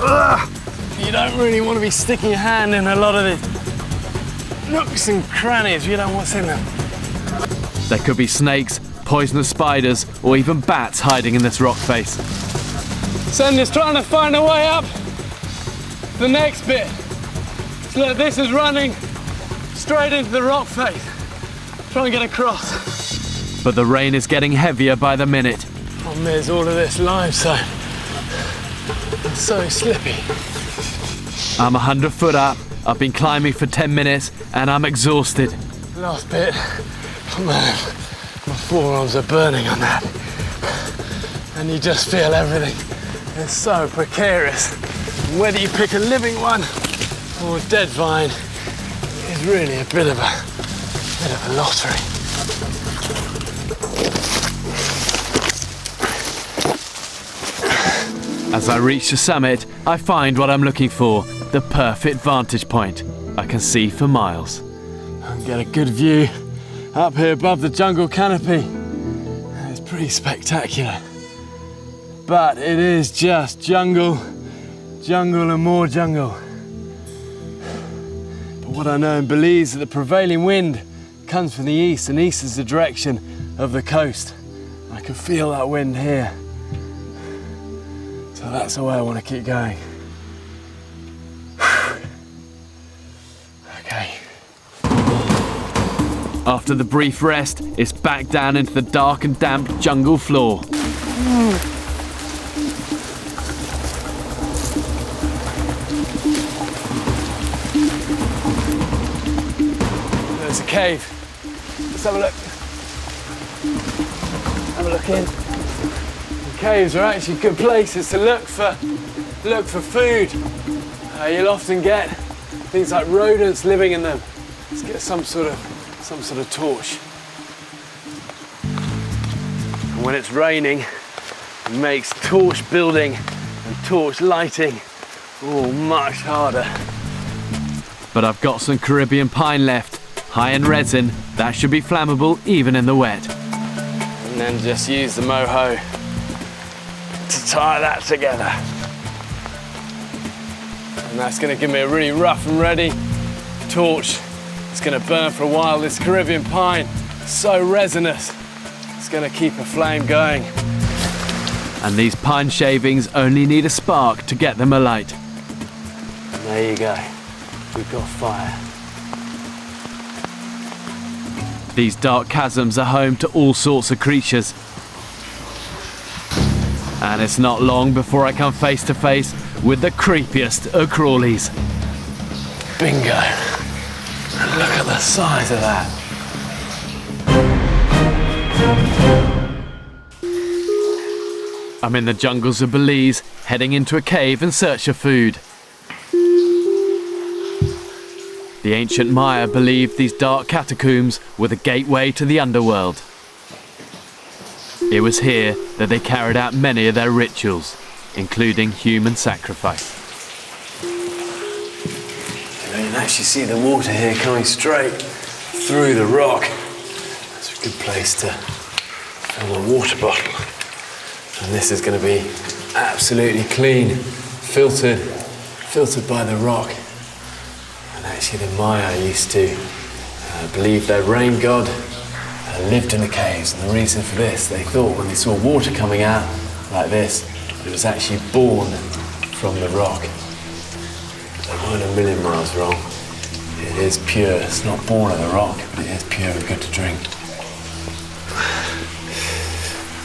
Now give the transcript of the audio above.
You don't really want to be sticking your hand in a lot of the nooks and crannies. You don't know what's in them. There could be snakes, poisonous spiders, or even bats hiding in this rock face. Sandy's trying to find a way up the next bit. So look, this is running straight into the rock face. Try and get across. But the rain is getting heavier by the minute. Problem is all of this limestone. It's so slippy. I'm 100 foot up. I've been climbing for 10 minutes and I'm exhausted. Last bit. Oh man, my forearms are burning on that. And you just feel everything. It's so precarious. Whether you pick a living one or a dead vine is really a bit of a lottery. As I reach the summit, I find what I'm looking for, the perfect vantage point. I can see for miles. I can get a good view up here above the jungle canopy. It's pretty spectacular. But it is just jungle, jungle and more jungle. But what I know and believe is that the prevailing wind comes from the east, and east is the direction of the coast. I can feel that wind here. So that's the way I want to keep going. Okay. After the brief rest, it's back down into the dark and damp jungle floor. There's a cave. Let's have a look. Have a look in. Caves are actually good places to look for food. You'll often get things like rodents living in them. Let's get some sort of torch. And when it's raining, it makes torch building and torch lighting all much harder. But I've got some Caribbean pine left, high in resin. That should be flammable even in the wet. And then just use the moho to tie that together. And that's going to give me a really rough and ready torch. It's going to burn for a while. This Caribbean pine is so resinous. It's going to keep a flame going. And these pine shavings only need a spark to get them alight. And there you go. We've got fire. These dark chasms are home to all sorts of creatures. And it's not long before I come face to face with the creepiest of crawlies. Bingo. And look at the size of that. I'm in the jungles of Belize, heading into a cave in search of food. The ancient Maya believed these dark catacombs were the gateway to the underworld. It was here that they carried out many of their rituals, including human sacrifice. You can actually see the water here coming straight through the rock. That's a good place to fill a water bottle. And this is going to be absolutely clean, filtered by the rock. And actually the Maya used to believe their rain god lived in the caves, and the reason for this, they thought when they saw water coming out like this, it was actually born from the rock. They weren't a million miles wrong. It is pure. It's not born of the rock, but it is pure and good to drink.